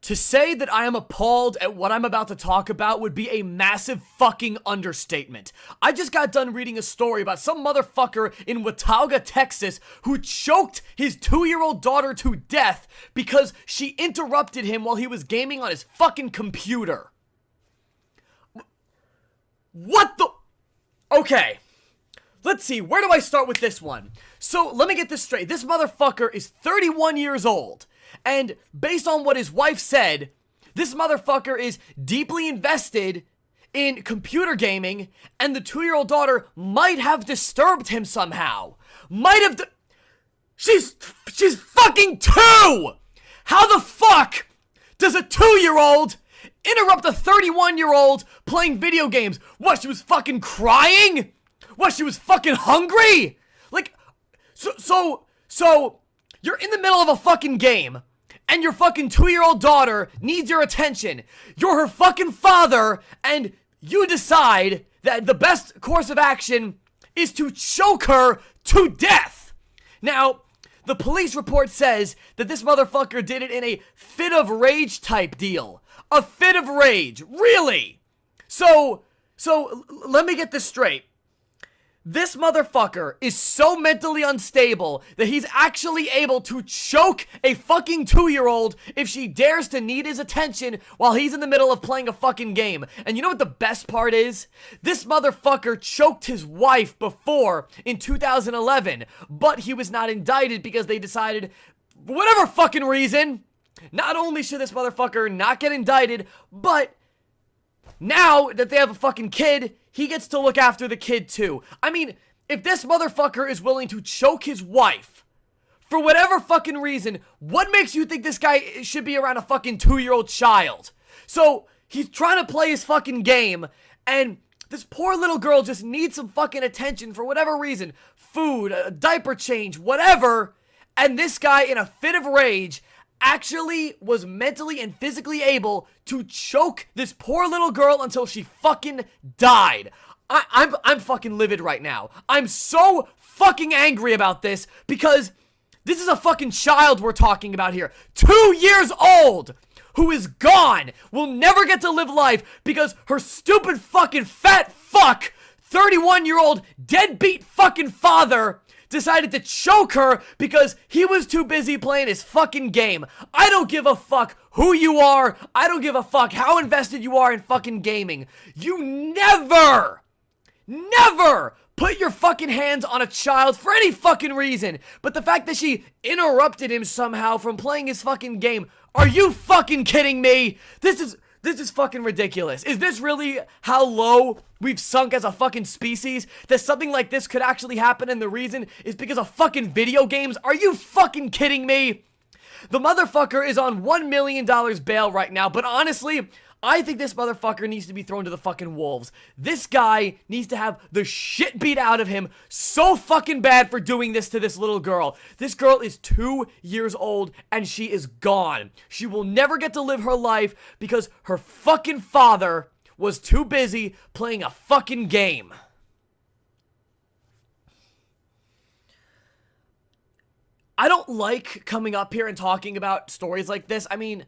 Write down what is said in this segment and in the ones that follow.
To say that I am appalled at what I'm about to talk about would be a massive fucking understatement. I just got done reading a story about some motherfucker in Watauga, Texas, who choked his 2-year-old daughter to death because she interrupted him while he was gaming on his fucking computer. What the... Okay. Let's see, where do I start with this one? So, let me get this straight. This motherfucker is 31 years old. And based on what his wife said, this motherfucker is deeply invested in computer gaming, and the 2-year-old daughter might have disturbed him somehow. She's fucking 2! How the fuck does a 2-year-old interrupt a 31-year-old playing video games? What, she was fucking crying? What, she was fucking hungry? Like, so, you're in the middle of a fucking game, and your fucking 2-year-old daughter needs your attention. You're her fucking father, and you decide that the best course of action is to choke her to death. Now, the police report says that this motherfucker did it in a fit of rage type deal. A fit of rage. Really? So, let me get this straight. This motherfucker is so mentally unstable that he's actually able to choke a fucking 2-year-old if she dares to need his attention while he's in the middle of playing a fucking game. And you know what the best part is? This motherfucker choked his wife before in 2011, but he was not indicted because they decided, for whatever fucking reason, not only should this motherfucker not get indicted, but now that they have a fucking kid, he gets to look after the kid too. I mean, if this motherfucker is willing to choke his wife for whatever fucking reason, what makes you think this guy should be around a fucking 2-year-old child? So, he's trying to play his fucking game, and this poor little girl just needs some fucking attention for whatever reason. Food, a diaper change, whatever. And this guy, in a fit of rage, actually was mentally and physically able to choke this poor little girl until she fucking died. I'm fucking livid right now. I'm so fucking angry about this because this is a fucking child we're talking about here. 2 years old, who is gone, will never get to live life because her stupid fucking fat fuck, 31-year-old deadbeat fucking father decided to choke her because he was too busy playing his fucking game. I don't give a fuck who you are. I don't give a fuck how invested you are in fucking gaming. You never put your fucking hands on a child for any fucking reason. But the fact that she interrupted him somehow from playing his fucking game, are you fucking kidding me? This is fucking ridiculous. Is this really how low we've sunk as a fucking species? That something like this could actually happen and the reason is because of fucking video games? Are you fucking kidding me? The motherfucker is on $1 million bail right now, but honestly, I think this motherfucker needs to be thrown to the fucking wolves. This guy needs to have the shit beat out of him so fucking bad for doing this to this little girl. This girl is 2 years old and she is gone. She will never get to live her life because her fucking father was too busy playing a fucking game. I don't like coming up here and talking about stories like this. I mean,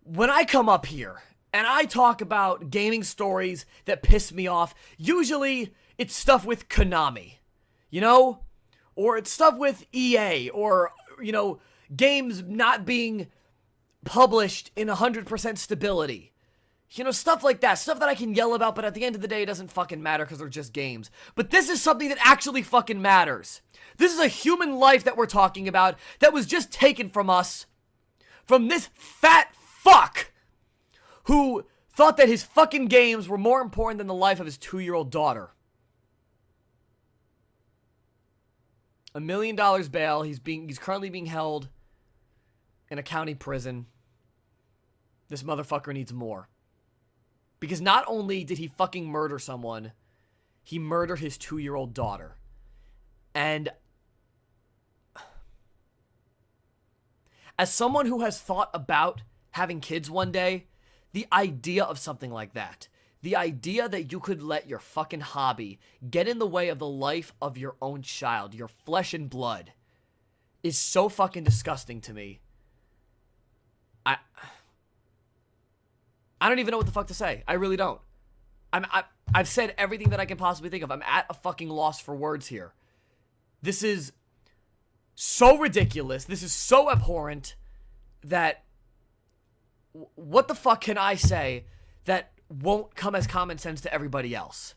when I come up here and I talk about gaming stories that piss me off, usually it's stuff with Konami, you know? Or it's stuff with EA, or, you know, games not being published in 100% stability. You know, stuff like that. Stuff that I can yell about, but at the end of the day, it doesn't fucking matter because they're just games. But this is something that actually fucking matters. This is a human life that we're talking about that was just taken from us. From this fat fuck who thought that his fucking games were more important than the life of his 2-year-old daughter. $1 million bail. He's currently being held in a county prison. This motherfucker needs more. Because not only did he fucking murder someone, he murdered his 2-year-old daughter. And as someone who has thought about having kids one day, the idea of something like that, the idea that you could let your fucking hobby get in the way of the life of your own child, your flesh and blood, is so fucking disgusting to me. I don't even know what the fuck to say. I really don't. I've said everything that I can possibly think of. I'm at a fucking loss for words here. This is so ridiculous. This is so abhorrent that what the fuck can I say that won't come as common sense to everybody else?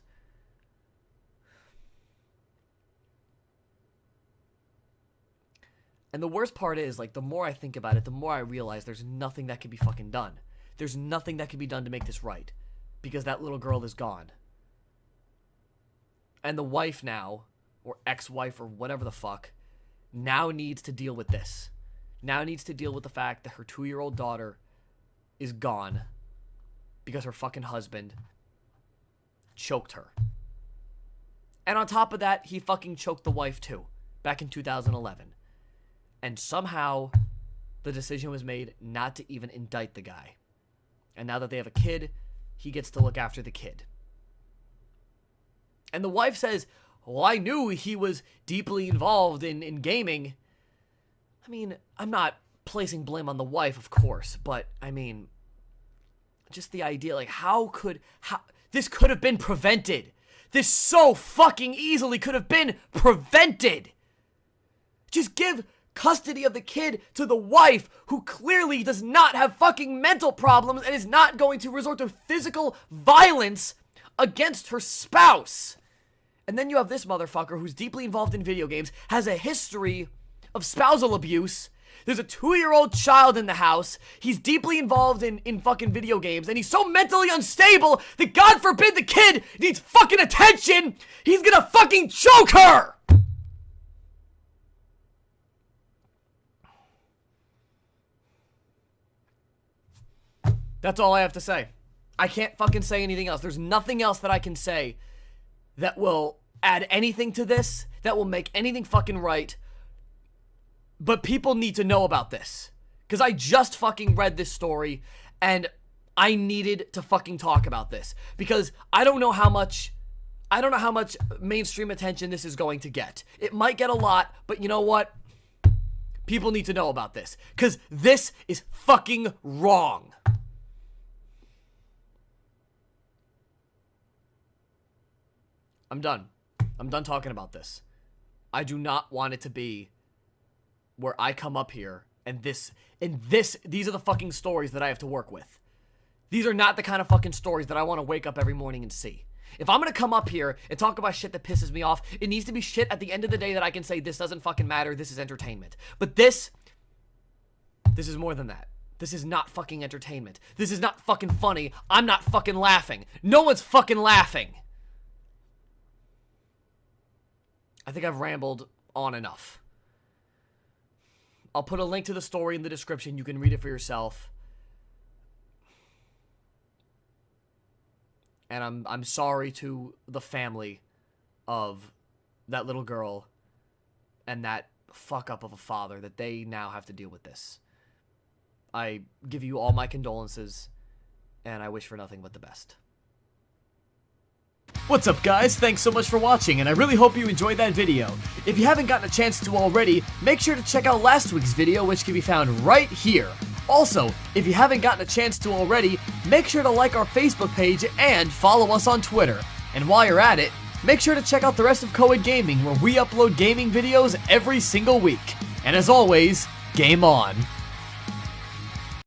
And the worst part is, like, the more I think about it, the more I realize there's nothing that can be fucking done. There's nothing that can be done to make this right. Because that little girl is gone. And the wife now, or ex-wife, or whatever the fuck, now needs to deal with this. Now needs to deal with the fact that her 2-year-old daughter is gone. Because her fucking husband choked her. And on top of that, he fucking choked the wife too. Back in 2011. And somehow, the decision was made not to even indict the guy. And now that they have a kid, he gets to look after the kid. And the wife says, well, I knew he was deeply involved in gaming. I mean, I'm not placing blame on the wife, of course. But, I mean, just the idea, like, how this could have been prevented. This so fucking easily could have been prevented. Just give custody of the kid to the wife, who clearly does not have fucking mental problems and is not going to resort to physical violence against her spouse. And then you have this motherfucker who's deeply involved in video games, has a history of spousal abuse. There's a 2-year-old child in the house. He's deeply involved in fucking video games, and he's so mentally unstable that God forbid the kid needs fucking attention, he's gonna fucking choke her! That's all I have to say. I can't fucking say anything else. There's nothing else that I can say that will add anything to this, that will make anything fucking right. But people need to know about this. Because I just fucking read this story, and I needed to fucking talk about this. Because I don't know how much mainstream attention this is going to get. It might get a lot, but you know what? People need to know about this. Because this is fucking wrong. I'm done. I'm done talking about this. I do not want it to be where I come up here and these are the fucking stories that I have to work with. These are not the kind of fucking stories that I want to wake up every morning and see. If I'm going to come up here and talk about shit that pisses me off, it needs to be shit at the end of the day that I can say this doesn't fucking matter, this is entertainment. But this is more than that. This is not fucking entertainment. This is not fucking funny. I'm not fucking laughing. No one's fucking laughing. I think I've rambled on enough. I'll put a link to the story in the description. You can read it for yourself. And I'm sorry to the family of that little girl and that fuck up of a father that they now have to deal with this. I give you all my condolences, and I wish for nothing but the best. What's up, guys? Thanks so much for watching, and I really hope you enjoyed that video. If you haven't gotten a chance to already, make sure to check out last week's video, which can be found right here. Also, if you haven't gotten a chance to already, make sure to like our Facebook page and follow us on Twitter. And while you're at it, make sure to check out the rest of Coed Gaming, where we upload gaming videos every single week. And as always, game on.